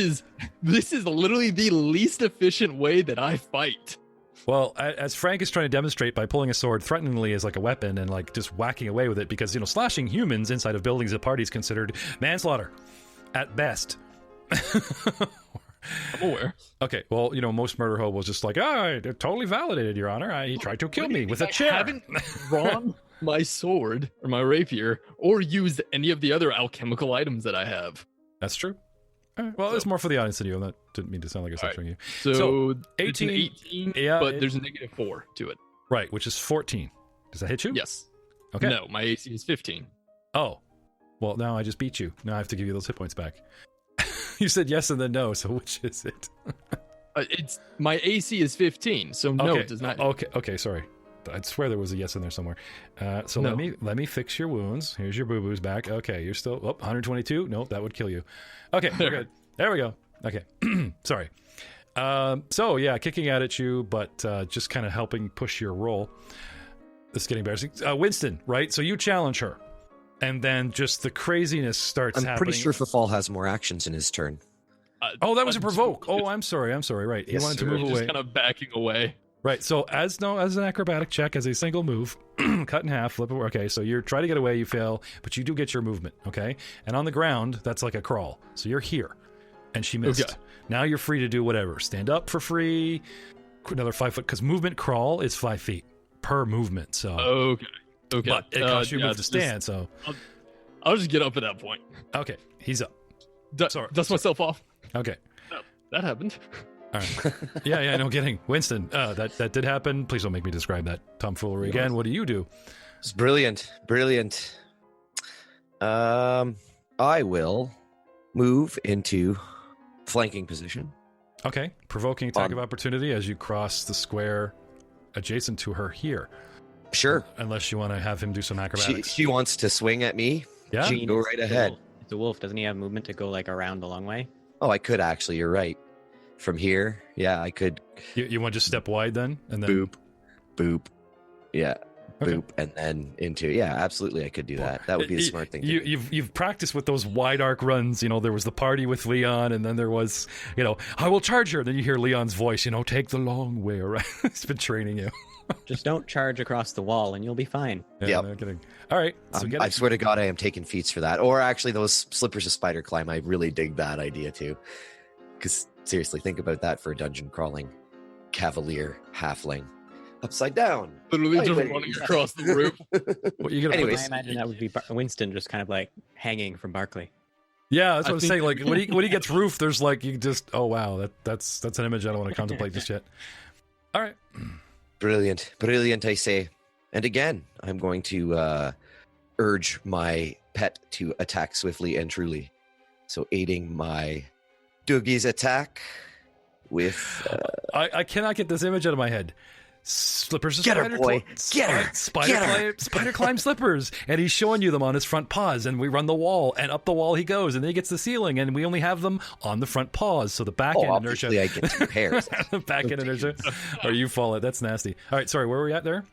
This is literally the least efficient way that I fight. Well, as Frank is trying to demonstrate by pulling a sword threateningly as like a weapon and like just whacking away with it, because, you know, slashing humans inside of buildings at parties considered manslaughter at best. I'm aware. Okay, well, you know, most murder hobos just like, totally validated, Your Honor. He tried to kill me with a chair. I haven't drawn my sword or my rapier or used any of the other alchemical items that I have. That's true. All right. Well, it's more for the audience than you. That didn't mean to sound like a censoring you. So 18, it's an 18, yeah, but there's a -4 to it. Right, which is 14. Does that hit you? Yes. Okay. No, my AC is 15. Oh. Well, now I just beat you. Now I have to give you those hit points back. You said yes and then no, so which is it? It's my AC is 15, so no, okay. it does not. Okay, sorry. I swear there was a yes in there somewhere. So No. let me fix your wounds. Here's your boo-boos back. Okay, you're still 122. Nope, that would kill you. Okay, we're good. There we go. Okay, sorry. So yeah, kicking out at you, but just kind of helping push your roll. This is getting embarrassing. Winston, right? So you challenge her, and then just the craziness starts happening. I'm pretty sure Fafal has more actions in his turn. Oh, that was a provoke. Oh, I'm sorry. Right. Yes, he wanted to sir. move Just away. kind of backing away. Right. So as an acrobatic check, as a single move, cut in half, flip it. Okay. So you're trying to get away, you fail, but you do get your movement. Okay. And on the ground, that's like a crawl. So you're here, and she missed. Okay. Now you're free to do whatever. Stand up for free. Another 5 foot, because movement crawl is 5 feet per movement. So Okay. but it costs you a yeah, move to stand. So I'll just get up at that point. okay, he's up. Sorry. Dust myself off. Okay. That happened. All right. Yeah, no kidding. Winston, that did happen. Please don't make me describe that tomfoolery again. What do you do? It's brilliant. I will move into flanking position. Okay. Provoking attack of opportunity as you cross the square adjacent to her here. Sure. Unless you want to have him do some acrobatics. She wants to swing at me. Yeah? She can go right ahead. It's a wolf. Doesn't he have movement to go like around a long way? Oh, I could actually. You're right. From here, yeah, I could. You want to just step wide then? And then Boop. Yeah. Okay. Boop. And then into. Yeah, absolutely. I could do that. That would be a smart thing to do. You've practiced with those wide arc runs. You know, there was the party with Leon, and then there was, you know, I will charge her. Then you hear Leon's voice, you know, take the long way around. He's been training you. Just don't charge across the wall, and you'll be fine. Yeah, Yep. no kidding. All right. So I swear to God, I am taking feats for that. Or actually, those slippers of spider climb. I really dig that idea too. Because seriously, think about that for a dungeon crawling Cavalier halfling. Upside down. Literally just Sideways. running across the roof. Well, you gotta Anyways. I imagine that would be Winston just kind of like hanging from Barkley. Yeah, that's what I I'm think- saying. Like when he gets roof, there's like you just wow, that's an image I don't want to contemplate just yet. All right. Brilliant, I say. And again, I'm going to urge my pet to attack swiftly and truly. So aiding my Doogie's attack with... I cannot get this image out of my head. Slippers of Get her, spider boy. Get her. Spider climb slippers, and he's showing you them on his front paws, and we run the wall, and up the wall he goes, and then he gets the ceiling, and we only have them on the front paws, so the back end inertia. obviously I get 2 pairs. The back end inertia, or you fall it. That's nasty. All right, sorry, where were we at there?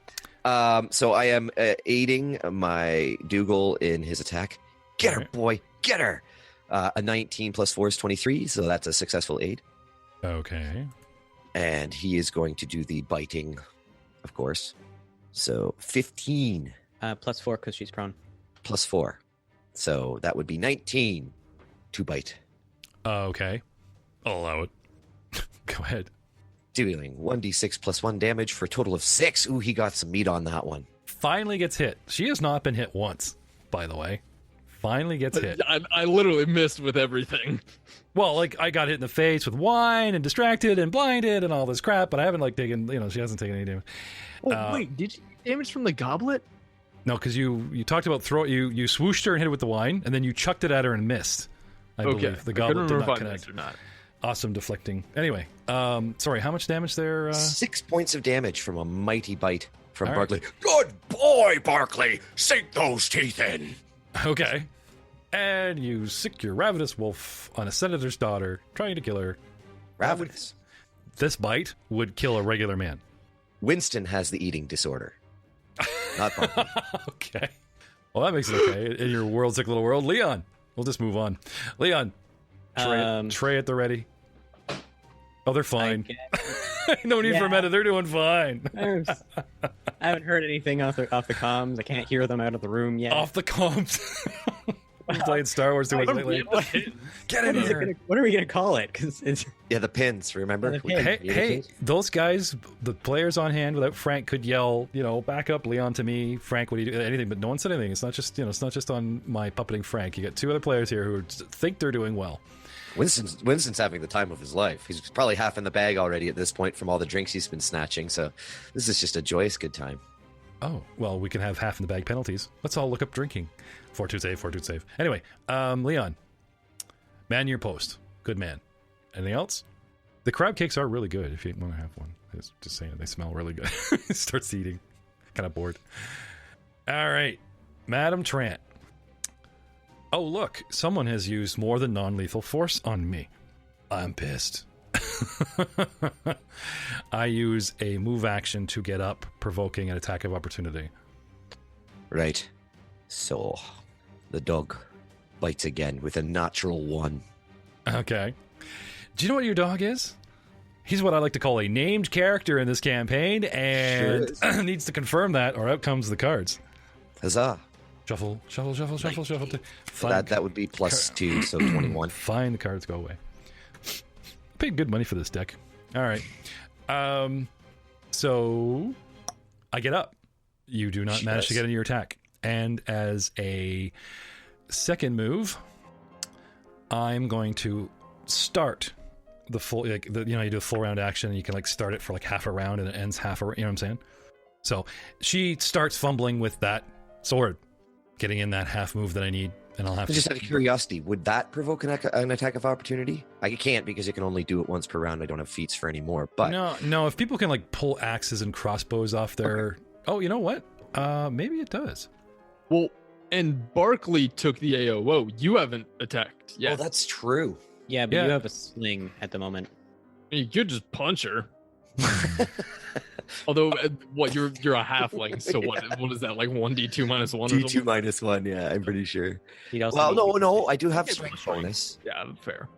So I am aiding my Dougal in his attack. Get her, boy. Get her. A 19 plus 4 is 23, so that's a successful aid. Okay. And he is going to do the biting, of course. So 15 +4 because she's prone. plus 4. So that would be 19 to bite. Okay. I'll allow it. Go ahead. Dealing 1d6 plus 1 damage for a total of 6. Ooh, he got some meat on that one. Finally gets hit. She has not been hit once, by the way. finally gets hit. I literally missed with everything. Well, like, I got hit in the face with wine and distracted and blinded and all this crap, but I haven't, like, taken, she hasn't taken any damage. Oh, wait, did you get damage from the goblet? No, because you talked about you swooshed her and hit her with the wine, and then you chucked it at her and missed. I believe the goblet did not connect. Or not. Awesome deflecting. Anyway, sorry, how much damage there? 6 points of damage from a mighty bite from All Barkley. Good boy, Barkley. Sink those teeth in. Okay. And you sick your ravenous wolf on a senator's daughter, trying to kill her. Ravenous. This bite would kill a regular man. Winston has the eating disorder. Not Barkley. Okay. Well, that makes it okay. In your world, sick little world. Leon. We'll just move on. Leon. Tray at the ready. Oh, they're fine. No need for meta. They're doing fine. I haven't heard anything off the comms. I can't hear them out of the room yet. Off the comms. I'm playing Star Wars too much lately. Get in here. What are we going to call it? Cause it's... Yeah, the pins, remember? The pins. Hey, those guys, the players on hand without Frank could yell, back up Leon to me. Frank, what do you do? Anything, but no one said anything. It's not just, it's not just on my puppeting Frank. You got two other players here who think they're doing well. Winston's having the time of his life. He's probably half in the bag already at this point from all the drinks he's been snatching. So this is just a joyous good time. Oh, well, we can have half in the bag penalties. Let's all look up drinking. 4-2 save. Anyway, Leon, man your post. Good man. Anything else? The crab cakes are really good if you want to have one. Just saying, they smell really good. Starts eating. Kind of bored. All right, Madam Trant. Oh, look, someone has used more than non-lethal force on me. I'm pissed. I use a move action to get up, provoking an attack of opportunity. Right. So, the dog bites again with a natural 1. Okay. Do you know what your dog is? He's what I like to call a named character in this campaign, and needs to confirm that, or out comes the cards. Huzzah. Shuffle. That would be +2, so 21. Fine, the cards go away. Paid good money for this deck. All right. So I get up. You do not manage to get into your attack. And as a second move, I'm going to start the full, you do a full round action, and you can start it for half a round, and it ends half a, you know what I'm saying? So she starts fumbling with that sword, getting in that half move that I need, and I'll have to... Just out of curiosity, would that provoke an attack of opportunity? I can't, because it can only do it once per round. I don't have feats for any more, but... No, if people can pull axes and crossbows off their... Okay. Oh, you know what? Maybe it does. Well, and Barkley took the AOO. You haven't attacked yet. Oh, that's true. Yeah, but you have a sling at the moment. You could just punch her. Although, you're a halfling, so what is that, 1d2 minus 1 or something? D2 minus 1, yeah, I'm pretty sure. Well, no, I do have strength bonus. Yeah, fair.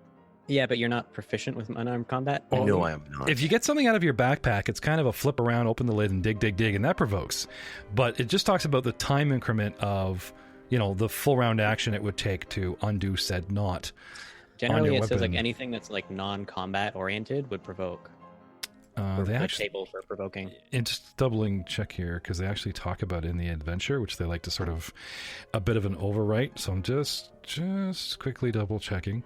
Yeah, but you're not proficient with unarmed combat? No, I am not. If you get something out of your backpack, it's kind of a flip around, open the lid, and dig, and that provokes. But it just talks about the time increment of, the full round action it would take to undo said knot. Generally, it says anything that's non-combat oriented would provoke. They actually table for provoking. Just doubling check here, because they actually talk about it in the adventure, which they like to sort of a bit of an overwrite. So I'm just quickly double checking.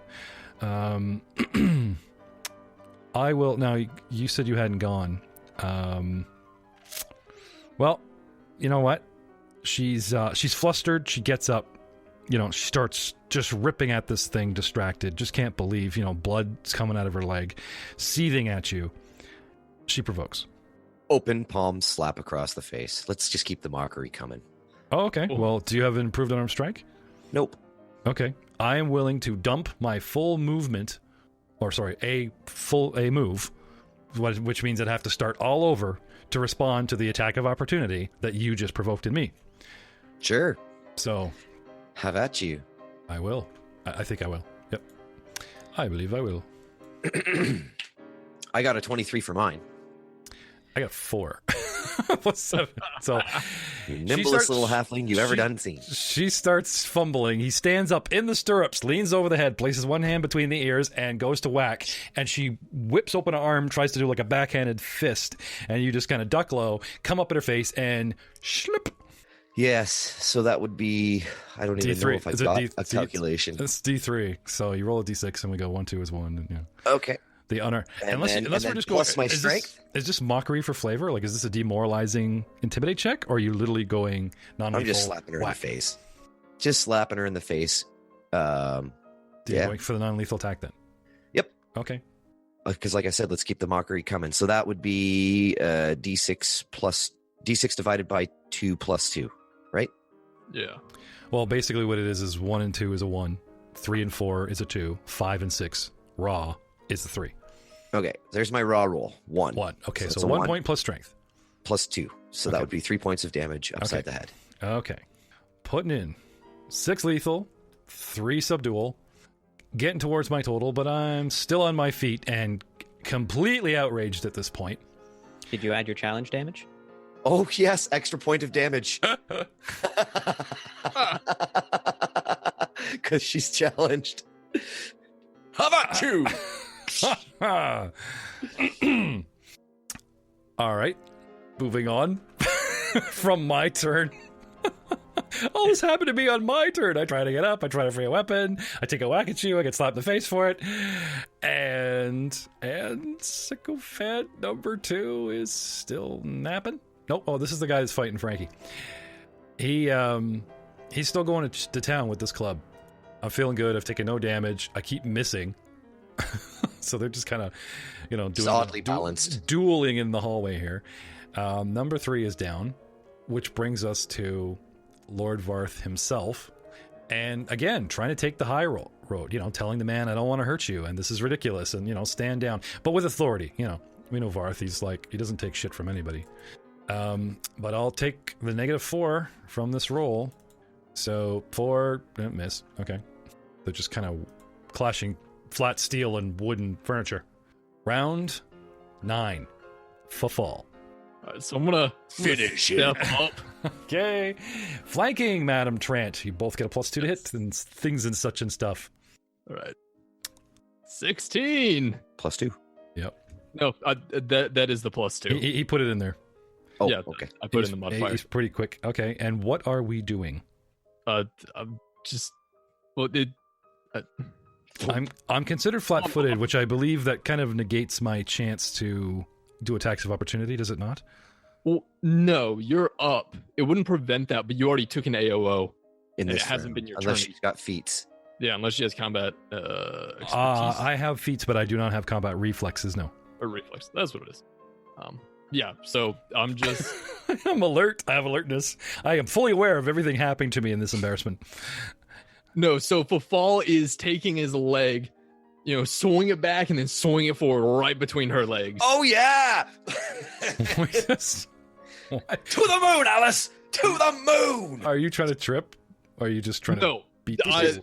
I will now. You said you hadn't gone. Well, you know what? She's flustered. She gets up. She starts just ripping at this thing, distracted. Just can't believe. Blood's coming out of her leg, seething at you. She provokes. Open palm slap across the face. Let's just keep the mockery coming. Oh, okay. Well, do you have an improved unarmed strike? Nope. Okay. I am willing to dump my full movement, a move, which means I'd have to start all over to respond to the attack of opportunity that you just provoked in me. Sure. So, have at you. I will. I think I will. Yep. I believe I will. I got a 23 for mine. I got 4. Plus 7. So, the nimblest little halfling you've ever done seen. She starts fumbling. He stands up in the stirrups, leans over the head, places one hand between the ears, and goes to whack. And she whips open an arm, tries to do a backhanded fist. And you just kind of duck low, come up at her face, and slip. Yes, so that would be, I don't even know D3. if I Is it got D- a calculation. It's D3. So you roll a D6 and we go 1, 2 is 1. And, yeah. Okay. The honor. And unless then we're just going. plus my strength? Is this mockery for flavor? Like, is this a demoralizing intimidate check? Or are you literally going non-lethal? I'm just slapping her whack? in the face. Just slapping her in the face. You're going for the non-lethal attack then? Yep. Okay. Because like I said, let's keep the mockery coming. So that would be D6 divided by 2 plus 2, right? Yeah. Well, basically what it is 1 and 2 is a 1, 3 and 4 is a 2, 5 and 6 raw is the 3. Okay, there's my raw roll. 1. 1. Okay, it's so a 1 point plus strength. Plus 2. So Okay. that would be 3 points of damage upside the head. Okay. Putting in 6 lethal, 3 subdual, getting towards my total, but I'm still on my feet and completely outraged at this point. Did you add your challenge damage? Oh, yes, extra point of damage. Because she's challenged. How about you? All right. Moving on from my turn. All this happened to me on my turn. I try to get up. I try to free a weapon. I take a whack at you. I get slapped in the face for it. And sycophant number 2 is still napping. Nope. Oh, this is the guy that's fighting Frankie. He's still going to town with this club. I'm feeling good. I've taken no damage. I keep missing. So they're just kind of, doing oddly balanced. Dueling in the hallway here. Number 3 is down, which brings us to Lord Varth himself. And again, trying to take the high road, telling the man, I don't want to hurt you, and this is ridiculous, and, stand down. But with authority, we know Varth, he doesn't take shit from anybody. But I'll take the -4 from this roll. So 4, miss. Okay. They're just kind of clashing flat steel and wooden furniture. Round 9. Fall. All right, so I'm gonna Finish it. step up. Okay. Flanking, Madam Trant. You both get a +2 to hit and things and such and stuff. All right. 16. Plus 2. Yep. No, that is the +2. He put it in there. Oh, Yeah, okay. I put it in the modifier. He's pretty quick. Okay. And what are we doing? I'm just I'm considered flat-footed, which I believe that kind of negates my chance to do attacks of opportunity, does it not? Well, no, you're up. It wouldn't prevent that, but you already took an AOO. In And this it hasn't round, been your unless turn. she's got feats. Yeah, unless she has combat expertise I have feats, but I do not have combat reflexes, no. or reflex. That's what it is. Yeah, so I'm just I'm alert. I have alertness. I am fully aware of everything happening to me in this embarrassment. no. So Fafal is taking his leg, swinging it back and then swinging it forward right between her legs. Oh, yeah! What? To the moon, Alice! To the moon! Are you trying to trip? Or are you just trying to No, beat just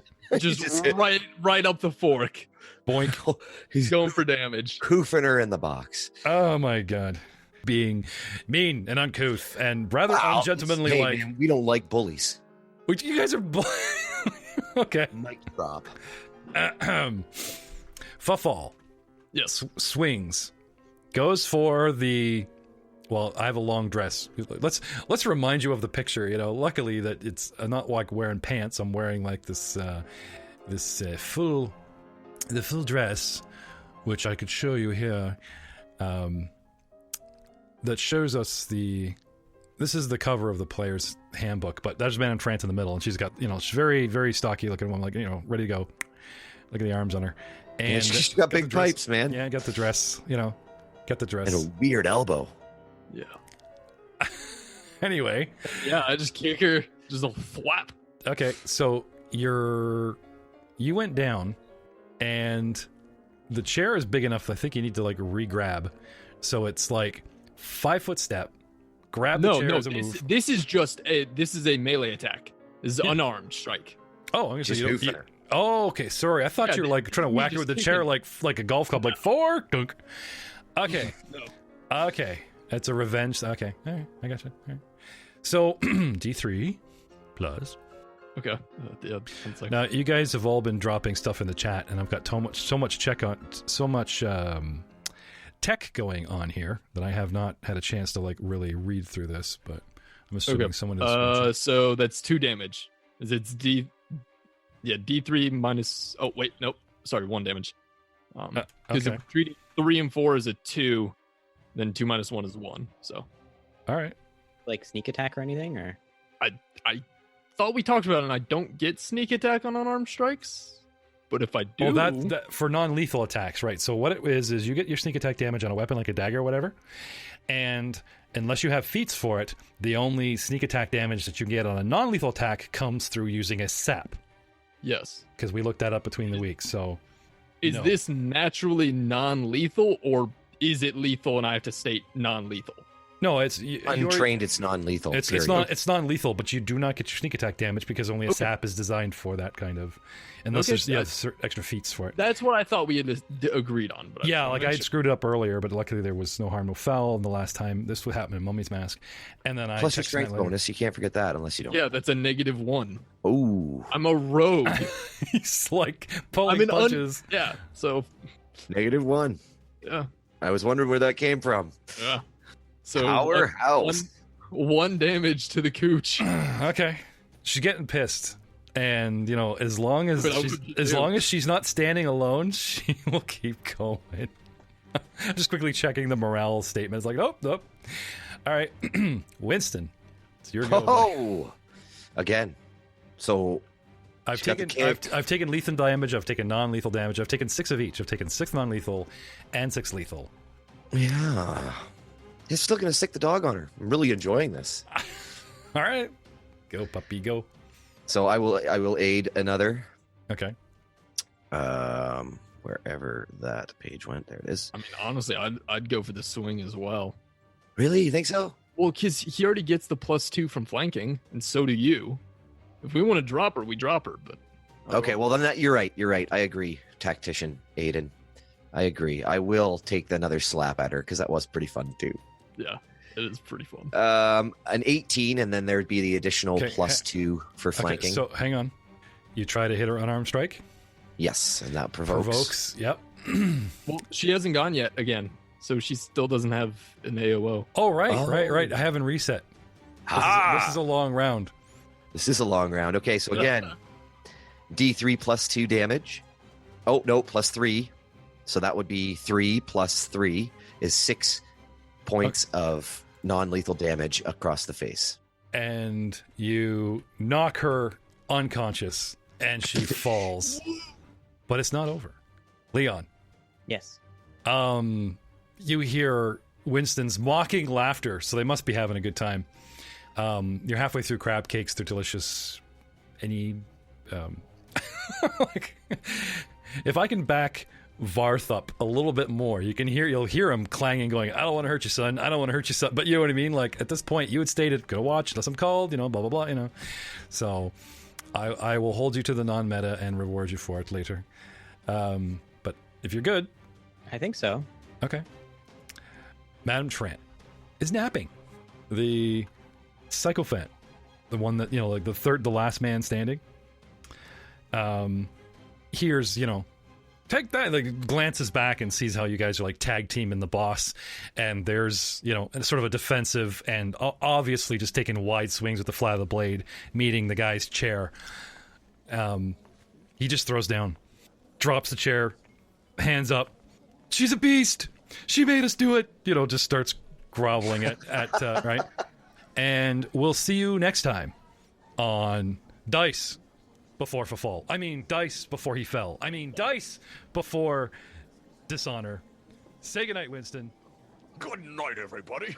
Just hit- right up the fork. boink? He's Going for damage. hoofing her in the box. Oh my god. Being mean and uncouth and rather Wow. ungentlemanly Hey, like. man, we don't like bullies. Which you guys are. Okay. Mic drop. Fafal Yes. swings, goes for the. Well, I have a long dress. Let's remind you of the picture. Luckily that it's not like wearing pants. I'm wearing like this full dress, which I could show you here. That shows us this is the cover of the player's handbook, but there's Madame Trant in the middle, and she's got, she's very, very stocky looking woman, like, ready to go. Look at the arms on her. And she's got big the dress. pipes, man. Yeah, got the dress, got the dress. And a weird elbow. Yeah. Anyway. Yeah, I just kick her, just a thwap. Okay, so you went down, and the chair is big enough that I think you need to, like, re-grab. So it's like 5-foot step, grab the chair as a move. This is just this is a melee attack. This is unarmed strike. Oh, I'm gonna Just say you hoofing don't. her. Oh, okay. Sorry, I thought Yeah, you were like trying to we whack her just with the kick chair him. like a golf club, like 4 dunk. Okay, No. okay. It's a revenge. Okay, all right, I got you. All right. So D3 plus. Okay. Yeah, 1 second. Now you guys have all been dropping stuff in the chat, and I've got so much tech going on here that I have not had a chance to like really read through this, but I'm assuming someone is. So that's 2 damage. It's D3 minus. Oh wait, nope. Sorry, 1 damage. Because okay. if 3 and 4 is a 2, then 2 minus 1 is 1. So. All right. Like sneak attack or anything, or I thought we talked about it, and I don't get sneak attack on unarmed strikes. But if I do, Oh, that for non-lethal attacks, right? So what it is you get your sneak attack damage on a weapon like a dagger or whatever, and unless you have feats for it, the only sneak attack damage that you can get on a non-lethal attack comes through using a sap. Yes, because we looked that up between the weeks. So, is this naturally non-lethal, or is it lethal and I have to state non-lethal? No, it's untrained. It's non-lethal. It's non-lethal, but you do not get your sneak attack damage because only a sap is designed for that kind of. Unless there's extra feats for it. That's what I thought we had agreed on. But yeah, like I had screwed it up earlier, but luckily there was no harm, no foul. And the last time this would happen in Mummy's Mask, and then plus your strength bonus. You can't forget that unless you don't. Yeah, that's a -1. Oh, I'm a rogue. He's like pulling punches. Yeah, so -1. Yeah, I was wondering where that came from. Yeah. So powerhouse. 1 damage to the cooch. Okay, she's getting pissed, and as long as she's not standing alone, she will keep going. Just quickly checking the morale statement. It's like, nope. All right, Winston, it's your go. Oh, again. So I've taken lethal damage. I've taken non-lethal damage. I've taken 6 of each. I've taken 6 non-lethal and 6 lethal. Yeah. He's still going to stick the dog on her. I'm really enjoying this. All right. Go, puppy, go. So I will aid another. Okay. Wherever that page went, there it is. I mean, honestly, I'd go for the swing as well. Really? You think so? Well, because he already gets the +2 from flanking, and so do you. If we want to drop her, we drop her. But okay, well then you're right. You're right. I agree, tactician Aiden. I agree. I will take another slap at her because that was pretty fun too. Yeah, it is pretty fun. An 18, and then there'd be the additional +2 for flanking. So hang on. You try to hit her unarmed strike? Yes, and that provokes. Yep. Well, she hasn't gone yet again, so she still doesn't have an AOO. Oh, right. I haven't reset. This is a long round. This is a long round. Okay, so again, D3 +2 damage. Oh, no, +3. So that would be 3 + 3 is 6 points of non-lethal damage across the face. And you knock her unconscious, and she falls. But it's not over. Leon. Yes. You hear Winston's mocking laughter, so they must be having a good time. You're halfway through crab cakes. They're delicious. Any... if I can back Varth up a little bit more, you'll hear him clanging, going, I don't want to hurt you, son. I don't want to hurt you, son. But you know what I mean? Like, at this point, you had stated, go watch unless I'm called, blah, blah, blah, So I will hold you to the non-meta and reward you for it later. But if you're good... I think so. Okay. Madame Trant is napping. The sycophant. The one that, like the last man standing. Hears, take that, like glances back and sees how you guys are like tag team in the boss, and there's sort of a defensive and obviously just taking wide swings with the flat of the blade, meeting the guy's chair. He just throws down, drops the chair, hands up. She's a beast. She made us do it. Just starts groveling at right. And we'll see you next time on Dice Before Fall. I mean, Dice Before He Fell. I mean, Dice Before Dishonor. Say goodnight, Winston. Good night, everybody.